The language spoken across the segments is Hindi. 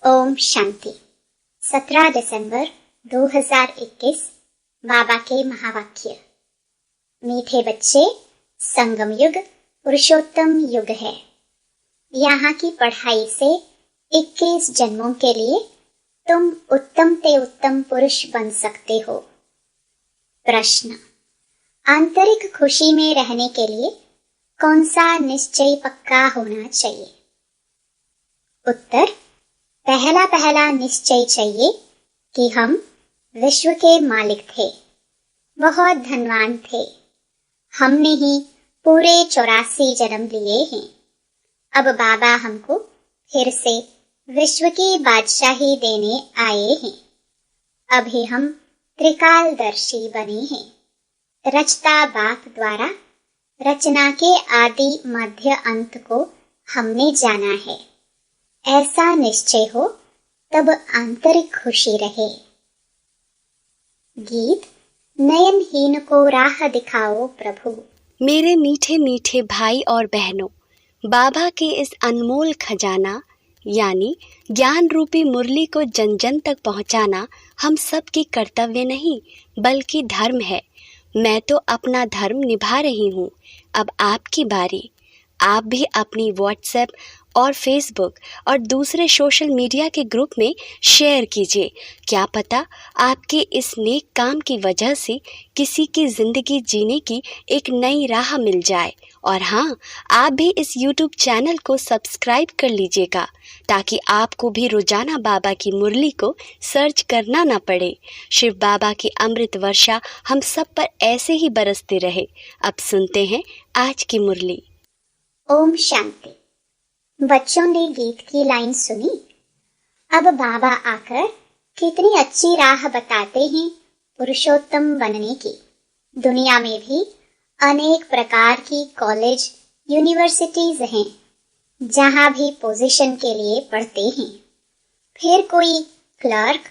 ओम शांति। 17 दिसंबर 2021 बाबा के महावाक्य। मीठे बच्चे, संगम युग पुरुषोत्तम युग है। यहाँ की पढ़ाई से 21 जन्मों के लिए तुम उत्तम से उत्तम पुरुष बन सकते हो। प्रश्न: आंतरिक खुशी में रहने के लिए कौन सा निश्चय पक्का होना चाहिए? उत्तर: पहला निश्चय चाहिए कि हम विश्व के मालिक थे, बहुत धनवान थे। हमने ही पूरे 84 जन्म लिए हैं। अब बाबा हमको फिर से विश्व की बादशाही देने आए हैं। अभी हम त्रिकालदर्शी बने हैं। रचता बाप द्वारा रचना के आदि मध्य अंत को हमने जाना है। ऐसा निश्चय हो तब आंतरिक खुशी रहे। गीत: नयनहीन को राह दिखाओ प्रभु। मेरे मीठे मीठे भाई और बहनों, बाबा के इस अनमोल खजाना यानी ज्ञान रूपी मुरली को जन जन तक पहुंचाना हम सब की कर्तव्य नहीं बल्कि धर्म है। मैं तो अपना धर्म निभा रही हूँ। अब आपकी बारी। आप भी अपनी व्हाट्सएप और फेसबुक और दूसरे सोशल मीडिया के ग्रुप में शेयर कीजिए। क्या पता आपके इस नेक काम की वजह से किसी की ज़िंदगी जीने की एक नई राह मिल जाए। और हाँ, आप भी इस YouTube चैनल को सब्सक्राइब कर लीजिएगा ताकि आपको भी रोजाना बाबा की मुरली को सर्च करना ना पड़े। शिव बाबा की अमृत वर्षा हम सब पर ऐसे ही बरसते रहे। अब सुनते हैं आज की मुरली। ओम शांति। बच्चों ने गीत की लाइन सुनी। अब बाबा आकर कितनी अच्छी राह बताते हैं पुरुषोत्तम बनने की। दुनिया में भी अनेक प्रकार की कॉलेज, यूनिवर्सिटीज हैं जहां भी पोजीशन के लिए पढ़ते हैं। फिर कोई क्लर्क,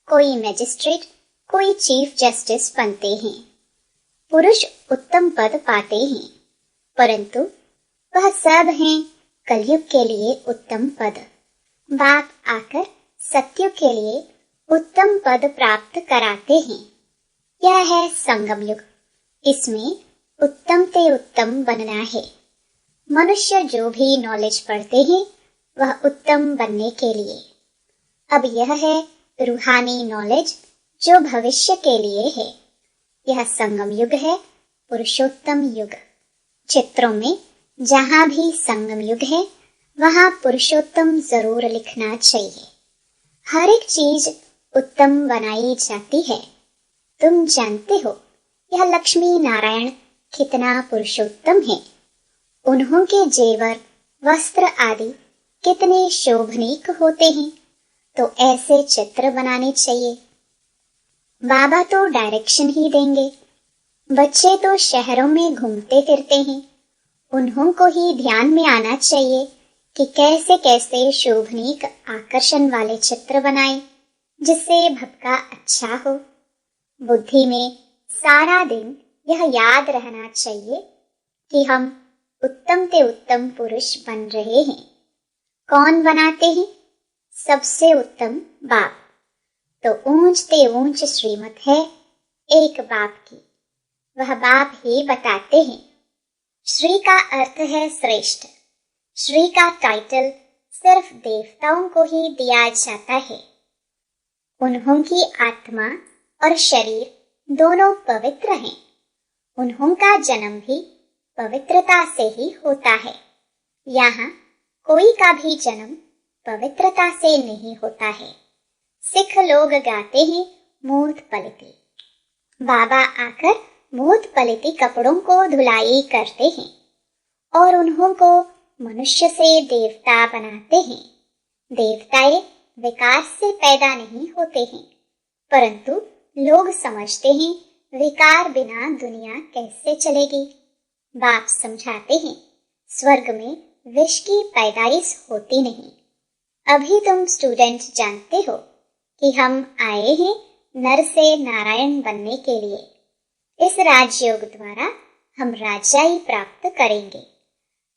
कोई मैजिस्ट्रेट, कोई चीफ जस्टिस बनते हैं। पुरुष उत्तम पद पाते हैं, परंतु वह सब हैं कलयुग के लिए उत्तम पद। बाप आकर सत्युग के लिए उत्तम पद प्राप्त कराते हैं। यह है संगम युग। इसमें उत्तम से उत्तम बनना है। मनुष्य जो भी नॉलेज पढ़ते हैं वह उत्तम बनने के लिए। अब यह है रूहानी नॉलेज जो भविष्य के लिए है। यह संगम युग है, पुरुषोत्तम युग। चित्रों में जहां भी संगम युग है वहां पुरुषोत्तम जरूर लिखना चाहिए। हर एक चीज उत्तम बनाई जाती है। तुम जानते हो यह लक्ष्मी नारायण कितना पुरुषोत्तम है। उन्हों के जेवर, वस्त्र आदि कितने शोभनीक होते हैं। तो ऐसे चित्र बनाने चाहिए। बाबा तो डायरेक्शन ही देंगे। बच्चे तो शहरों में घूमते फिरते हैं। उन्हों को ही ध्यान में आना चाहिए कि कैसे कैसे शोभनीक आकर्षण वाले चित्र बनाएं जिससे भक्का अच्छा हो। बुद्धि में सारा दिन यह याद रहना चाहिए कि हम उत्तम से उत्तम पुरुष बन रहे हैं। कौन बनाते हैं? सबसे उत्तम बाप। तो ऊंच से ऊंच श्रीमत है एक बाप की। वह बाप ही बताते हैं। श्री का अर्थ है श्रेष्ठ। श्री का टाइटल सिर्फ देवताओं को ही दिया जाता है। उन्हों की आत्मा और शरीर दोनों पवित्र हैं। उन्हों का जन्म भी पवित्रता से ही होता है। यहाँ कोई का भी जन्म पवित्रता से नहीं होता है। सिख लोग गाते हैं मूर्त पलिती। बाबा आकर मूर्त पलिती कपड़ों को धुलाई करते हैं और उन्हों को मनुष्य से देवता बनाते हैं। देवताएं विकार से पैदा नहीं होते हैं, परंतु लोग समझते हैं विकार बिना दुनिया कैसे चलेगी। बाप समझाते हैं स्वर्ग में विष की पैदाइश होती नहीं। अभी तुम स्टूडेंट जानते हो कि हम आए हैं नर से नारायण बनने के लिए। इस राजयोग द्वारा हम राजाई प्राप्त करेंगे।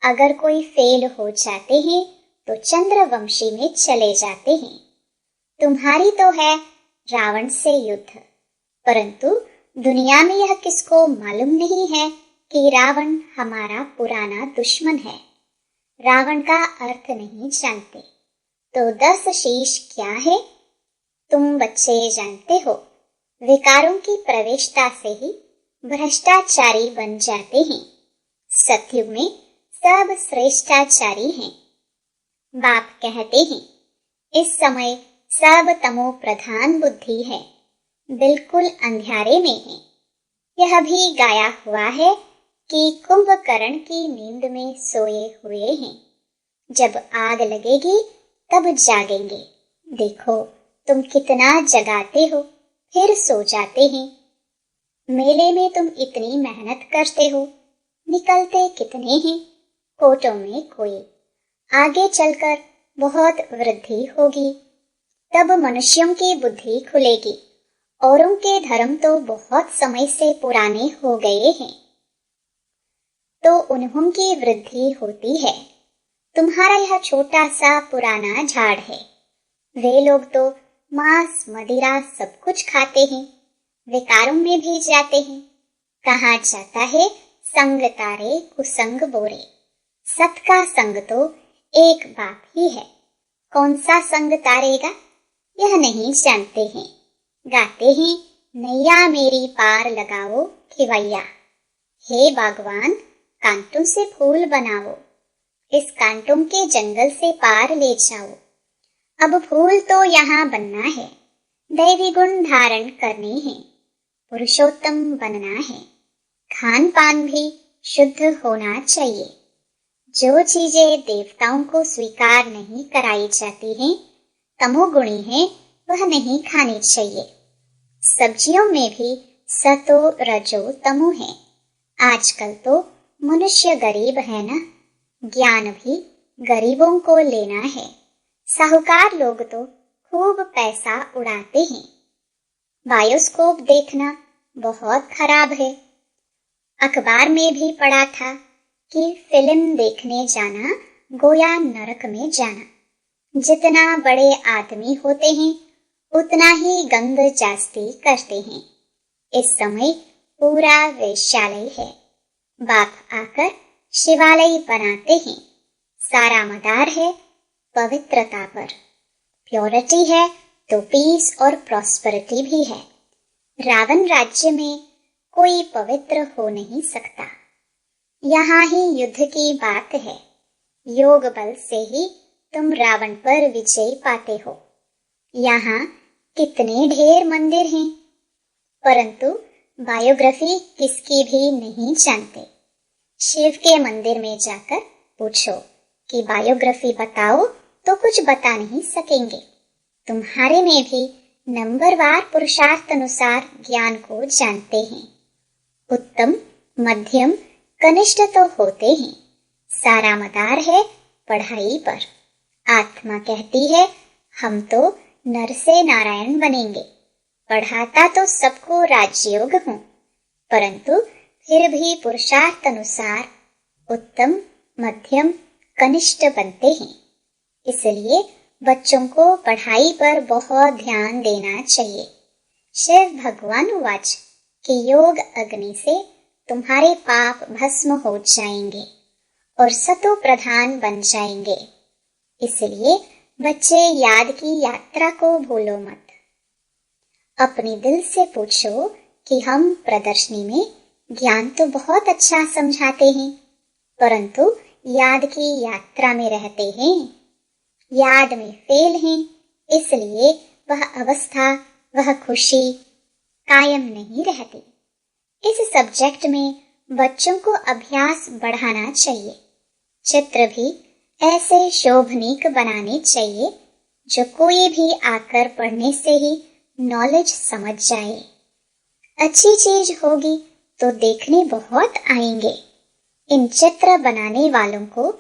अगर कोई फेल हो जाते हैं तो चंद्रवंशी में चले जाते हैं। तुम्हारी तो है रावण से युद्ध, परंतु दुनिया में यह किसको मालूम नहीं है कि रावण हमारा पुराना दुश्मन है। रावण का अर्थ नहीं जानते तो 10 शीश क्या है? तुम बच्चे जानते हो, विकारों की प्रवेशता से ही भ्रष्टाचारी बन जाते हैं। सतयुग में सब श्रेष्ठाचारी हैं। बाप कहते हैं, इस समय सब तमो प्रधान बुद्धि है, बिल्कुल अंधियारे में है। यह भी गाया हुआ है कि कुंभकर्ण की नींद में सोए हुए हैं, जब आग लगेगी तब जागेंगे। देखो तुम कितना जगाते हो फिर सो जाते हैं। मेले में तुम इतनी मेहनत करते हो, निकलते कितने हैं? कोटों में कोई। आगे चलकर बहुत वृद्धि होगी, तब मनुष्यों की बुद्धि खुलेगी। औरों के धर्म तो बहुत समय से पुराने हो गए हैं, तो उन्हों की वृद्धि होती है। तुम्हारा यह छोटा सा पुराना झाड़ है। वे लोग तो मांस मदिरा सब कुछ खाते हैं, विकारों में भी जाते हैं। कहाँ जाता है संग तारे कुसंग बोरे। सत का संग तो एक बाप ही है, कौन सा संग तारेगा यह नहीं जानते हैं। गाते हैं नैया मेरी पार लगाओ खिवैया। हे बागवान, कांटों से फूल बनाओ, इस कांटों के जंगल से पार ले जाओ। अब फूल तो यहाँ बनना है, दैवी गुण धारण करने हैं, पुरुषोत्तम बनना है। खान पान भी शुद्ध होना चाहिए। जो चीजें देवताओं को स्वीकार नहीं कराई जाती हैं, तमोगुणी है, वह नहीं खानी चाहिए। सब्जियों में भी सतो रजो तमो है। आजकल तो मनुष्य गरीब है ना, ज्ञान भी गरीबों को लेना है। साहूकार लोग तो खूब पैसा उड़ाते हैं। बायोस्कोप देखना बहुत खराब है। अखबार में भी पढ़ा था कि फिल्म देखने जाना गोया नरक में जाना। जितना बड़े आदमी होते हैं उतना ही गंद जास्ती करते हैं। इस समय पूरा वेश्यालय है। बाप आकर शिवालय बनाते हैं। सारा मदार है पवित्रता पर। प्योरिटी है तो पीस और प्रॉस्पेरिटी भी है। रावण राज्य में कोई पवित्र हो नहीं सकता। यहाँ ही युद्ध की बात है। योग बल से ही तुम रावण पर विजय पाते हो। यहाँ कितने ढेर मंदिर हैं, परंतु बायोग्राफी किसकी भी नहीं जानते। शिव के मंदिर में जाकर पूछो कि बायोग्राफी बताओ तो कुछ बता नहीं सकेंगे। तुम्हारे में भी नंबरवार पुरुषार्थ अनुसार ज्ञान को जानते हैं। उत्तम, मध्यम, कनिष्ठ तो होते हैं। सारा मदार है पढ़ाई पर। आत्मा कहती है हम तो नर से नारायण बनेंगे। पढ़ाता तो सबको राजयोग हूँ, परंतु फिर भी पुरुषार्थ अनुसार उत्तम, मध्यम, कनिष्ठ बनते हैं। इसलिए बच्चों को पढ़ाई पर बहुत ध्यान देना चाहिए। शिव भगवान वाच कि योग अग्नि से तुम्हारे पाप भस्म हो जाएंगे और सतो प्रधान बन जाएंगे। इसलिए बच्चे याद की यात्रा को भूलो मत। अपने दिल से पूछो कि हम प्रदर्शनी में ज्ञान तो बहुत अच्छा समझाते हैं, परंतु याद की यात्रा में रहते हैं, याद में फेल हैं, इसलिए वह अवस्था, वह खुशी कायम नहीं रहती। इस सब्जेक्ट में बच्चों को अभ्यास बढ़ाना चाहिए। चित्र भी ऐसे शोभनीक बनाने चाहिए जो कोई भी आकर पढ़ने से ही नॉलेज समझ जाए। अच्छी चीज होगी तो देखने बहुत आएंगे। इन चित्र बनाने वालों को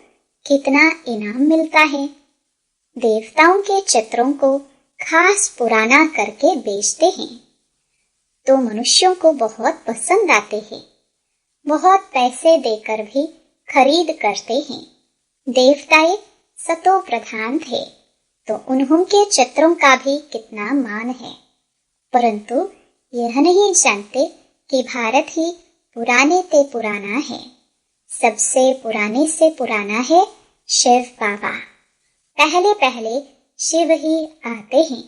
कितना इनाम मिलता है। देवताओं के चित्रों को खास पुराना करके बेचते हैं तो मनुष्यों को बहुत पसंद आते हैं। बहुत पैसे देकर भी खरीद करते हैं। देवताएं सतो प्रधान थे, तो उनके चित्रों का भी कितना मान है, परंतु यह नहीं जानते कि भारत ही पुराने ते पुराना है। सबसे पुराने से पुराना है शिव बाबा। पहले पहले शिव ही आते हैं,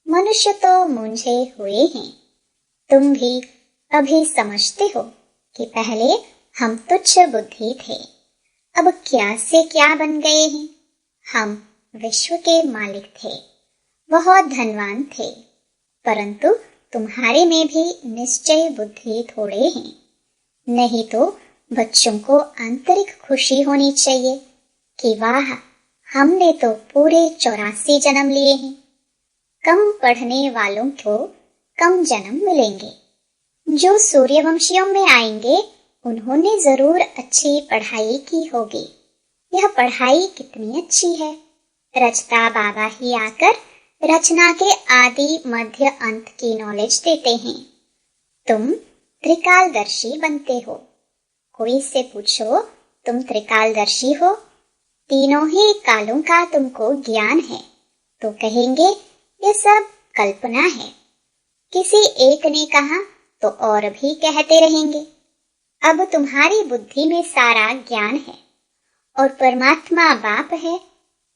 मनुष्य तो मूंझे हुए हैं। तुम भी अभी समझते हो कि पहले हम तुच्छ बुद्धि थे, अब क्या से क्या बन गए हैं। हम विश्व के मालिक थे, बहुत धनवान थे, परंतु तुम्हारे में भी निश्चय बुद्धि थोड़े हैं। नहीं तो बच्चों को आंतरिक खुशी होनी चाहिए कि वाह, हमने तो पूरे 84 जन्म लिए हैं। कम पढ़ने वालों को कम जन्म मिलेंगे। जो सूर्यवंशियों में आएंगे उन्होंने जरूर अच्छी पढ़ाई की होगी। यह पढ़ाई कितनी अच्छी है। रचता बाबा ही आकर रचना के आदि मध्य अंत की नॉलेज देते हैं। तुम त्रिकालदर्शी बनते हो। कोई से पूछो तुम त्रिकालदर्शी हो, तीनों ही कालों का तुमको ज्ञान है, तो कहेंगे ये सब कल्पना है। किसी एक ने कहा तो और भी कहते रहेंगे। अब तुम्हारी बुद्धि में सारा ज्ञान है और परमात्मा बाप है,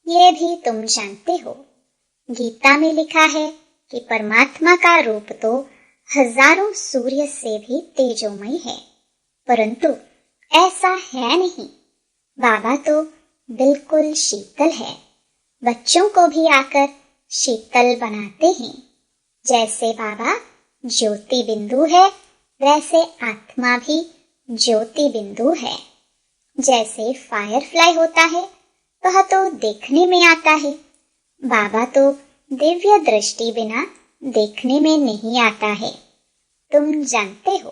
ये भी तुम जानते हो। गीता में लिखा है कि परमात्मा का रूप तो हजारों सूर्य से भी तेजोमय है, परंतु ऐसा है नहीं। बाबा तो बिल्कुल शीतल है, बच्चों को भी आकर शीतल बनाते हैं। जैसे बाबा ज्योति बिंदु है, वैसे आत्मा भी ज्योति बिंदु है। जैसे फायरफ्लाई होता है वह तो देखने में आता है, बाबा तो दिव्य दृष्टि बिना देखने में नहीं आता है। तुम जानते हो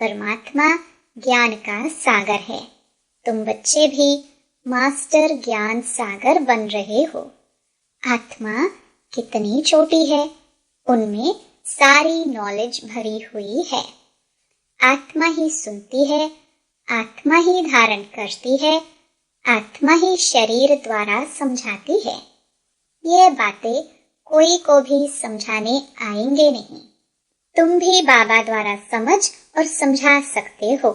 परमात्मा ज्ञान का सागर है। तुम बच्चे भी मास्टर ज्ञान सागर बन रहे हो। आत्मा कितनी छोटी है, उनमें सारी नॉलेज भरी हुई है। आत्मा ही सुनती है, आत्मा ही धारण करती है, आत्मा ही शरीर द्वारा समझाती है। ये बातें कोई को भी समझाने आएंगे नहीं। तुम भी बाबा द्वारा समझ और समझा सकते हो।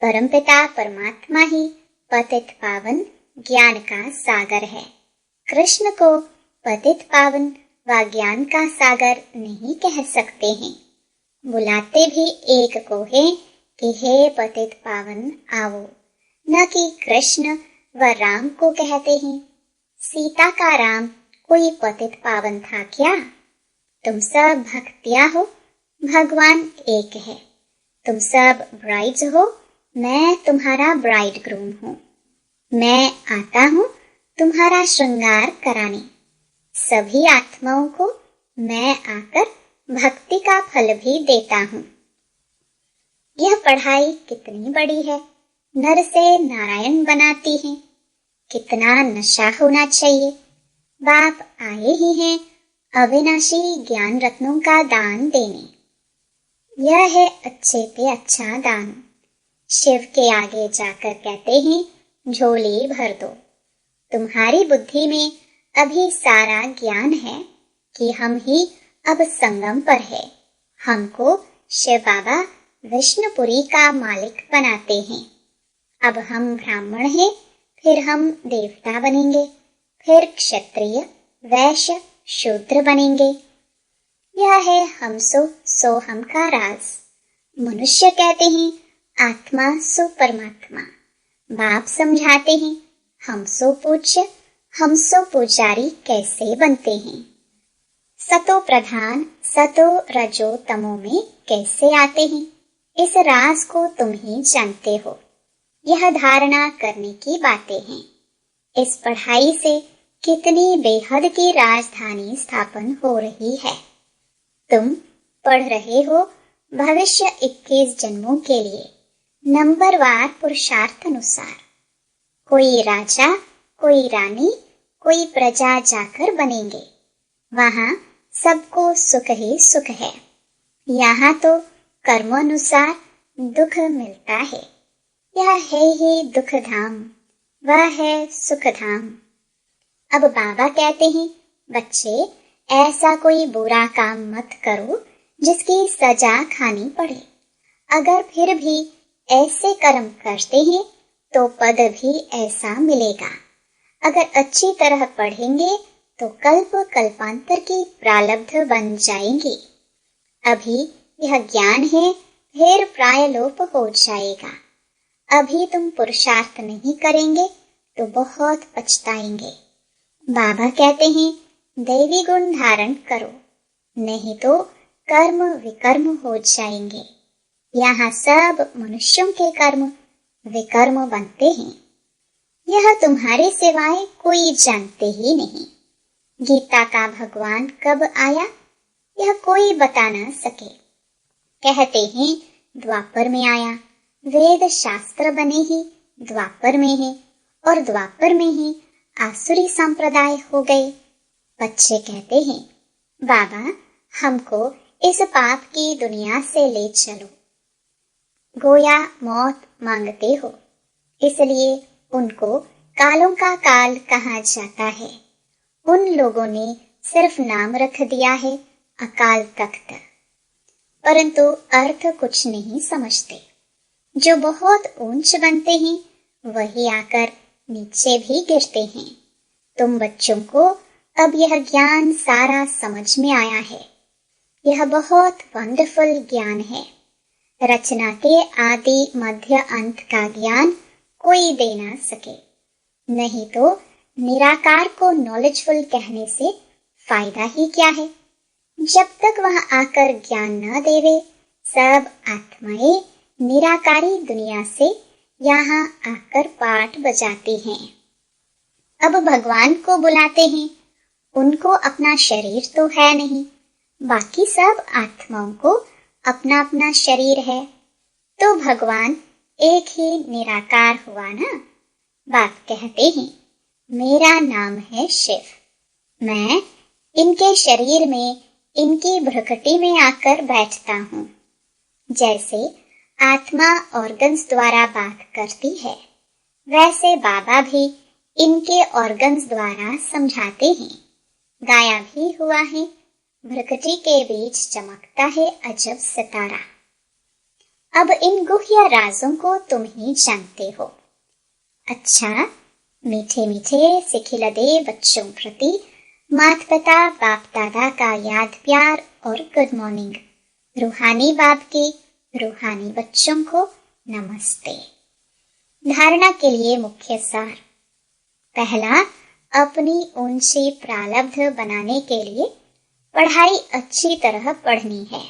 परमपिता परमात्मा ही पतित पावन ज्ञान का सागर है। कृष्ण को पतित पावन व ज्ञान का सागर नहीं कह सकते हैं। बुलाते भी एक को है कि हे पतित पावन आओ, न कि कृष्ण व राम को कहते हैं। सीता का राम कोई पतित पावन था क्या? तुम सब भक्तियां हो, भगवान एक है। तुम सब ब्राइड्स हो, मैं तुम्हारा ब्राइड ग्रूम हूँ। मैं आता हूँ तुम्हारा श्रृंगार कराने। सभी आत्माओं को मैं आकर भक्ति का फल भी देता हूँ। यह पढ़ाई कितनी बड़ी है, नर से नारायण बनाती है। कितना नशा होना चाहिए। बाप आए ही हैं अविनाशी ज्ञान रत्नों का दान देने। यह है अच्छे पे अच्छा दान। शिव के आगे जाकर कहते हैं झोली भर दो। तुम्हारी बुद्धि में अभी सारा ज्ञान है कि हम ही अब संगम पर है। हमको शिव बाबा विष्णुपुरी का मालिक बनाते हैं। अब हम ब्राह्मण हैं, फिर हम देवता बनेंगे, फिर क्षत्रिय, वैश्य, शूद्र बनेंगे। यह है हम सो हम का राज। मनुष्य कहते हैं आत्मा सो परमात्मा। बाप समझाते हैं हम सो पूज्य, हम सो पुजारी कैसे बनते हैं। सतो प्रधान सतो रजो तमो में कैसे आते हैं, इस राज को तुम ही जानते हो। यह धारणा करने की बातें हैं। इस पढ़ाई से कितनी बेहद की राजधानी स्थापन हो रही है। तुम पढ़ रहे हो भविष्य 21 जन्मों के लिए नंबरवार पुरुषार्थ अनुसार। कोई राजा, कोई रानी, कोई प्रजा जाकर बनेंगे। वहां सबको सुख ही सुख है। यहाँ तो कर्मानुसार दुख मिलता है। यह है ही दुख धाम, वह है सुख धाम। अब बाबा कहते हैं बच्चे, ऐसा कोई बुरा काम मत करो जिसकी सजा खानी पड़े। अगर फिर भी ऐसे कर्म करते हैं तो पद भी ऐसा मिलेगा। अगर अच्छी तरह पढ़ेंगे तो कल्प कल्पांतर की प्रारब्ध बन जाएंगे। अभी यह ज्ञान है, फिर प्रायलोप हो जाएगा। अभी तुम पुरुषार्थ नहीं करेंगे तो बहुत पछताएंगे। बाबा कहते हैं दैवी गुण धारण करो, नहीं तो कर्म विकर्म हो जाएंगे। यहाँ सब मनुष्यों के कर्म विकर्म बनते हैं। यह तुम्हारे सिवाय कोई जानते ही नहीं। गीता का भगवान कब आया यह कोई बता न सके। कहते हैं द्वापर में आया। वेद शास्त्र बने ही द्वापर में है और द्वापर में ही आसुरी संप्रदाय हो गए। बच्चे कहते हैं बाबा, हमको इस पाप की दुनिया से ले चलो। गोया मौत मांगते हो, इसलिए उनको कालों का काल कहा जाता है। उन लोगों ने सिर्फ नाम रख दिया है अकाल तख्त, परंतु अर्थ कुछ नहीं समझते। जो बहुत ऊंच बनते हैं वही आकर नीचे भी गिरते हैं। तुम बच्चों को अब यह ज्ञान सारा समझ में आया है। यह बहुत वंडरफुल ज्ञान है। रचना के आदि मध्य अंत का ज्ञान कोई दे ना सके। नहीं तो निराकार को नॉलेजफुल कहने से फायदा ही क्या है। जब तक वह आकर ज्ञान न देवे, सब आत्माएं निराकारी दुनिया से यहाँ आकर पाठ बजाती हैं। अब भगवान को बुलाते हैं। उनको अपना शरीर तो है नहीं, बाकी सब आत्माओं को अपना अपना शरीर है, तो भगवान एक ही निराकार हुआ ना। बाप कहते हैं मेरा नाम है शिव। मैं इनके शरीर में, इनकी भ्रुकुटी में आकर बैठता हूँ। जैसे आत्मा ऑर्गन्स द्वारा बात करती है, वैसे बाबा भी इनके ऑर्गन्स द्वारा समझाते हैं। गाया भी हुआ है, भ्रुकुटी के बीच चमकता है अजब सितारा। अब इन गुह्य राजों को तुम ही जानते हो। अच्छा, मीठे मीठे सिखिलदे बच्चों प्रति माता पिता बाप दादा का याद प्यार और गुड मॉर्निंग। रूहानी बाप के रूहानी बच्चों को नमस्ते। धारणा के लिए मुख्य सार। पहला, अपनी ऊंची प्रारब्ध बनाने के लिए पढ़ाई अच्छी तरह पढ़नी है।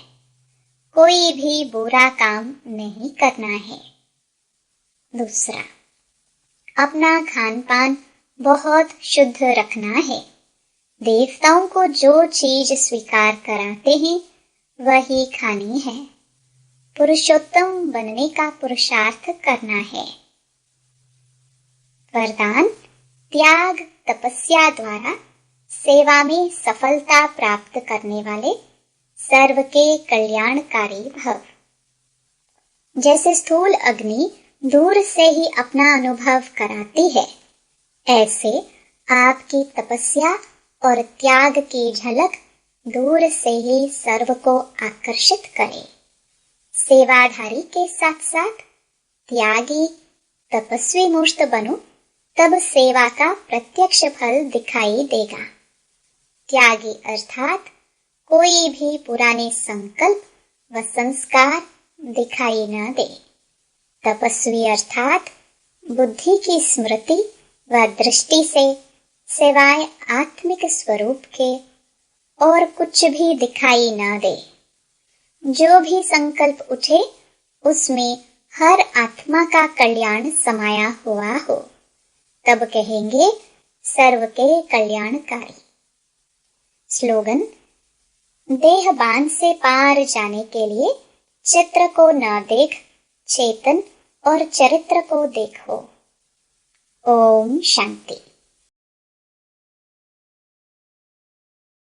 कोई भी बुरा काम नहीं करना है। दूसरा, अपना खान पान बहुत शुद्ध रखना है। देवताओं को जो चीज स्वीकार कराते हैं वही खानी है। पुरुषोत्तम बनने का पुरुषार्थ करना है। वरदान, त्याग तपस्या द्वारा सेवा में सफलता प्राप्त करने वाले सर्व के कल्याणकारी भव। जैसे स्थूल अग्नि दूर से ही अपना अनुभव कराती है, ऐसे आपकी तपस्या और त्याग की झलक दूर से ही सर्व को आकर्षित करे। सेवाधारी के साथ साथ त्यागी तपस्वी मूर्त बनो, तब सेवा का प्रत्यक्ष फल दिखाई देगा। त्यागी अर्थात कोई भी पुराने संकल्प व संस्कार दिखाई न दे। तपस्वी अर्थात बुद्धि की स्मृति व दृष्टि से सिवाय आत्मिक स्वरूप के और कुछ भी दिखाई न दे। जो भी संकल्प उठे उसमें हर आत्मा का कल्याण समाया हुआ हो, तब कहेंगे सर्व के कल्याणकारी। स्लोगन, देह बांध से पार जाने के लिए चित्र को न देख, चेतन और चरित्र को देखो। ओम शांति।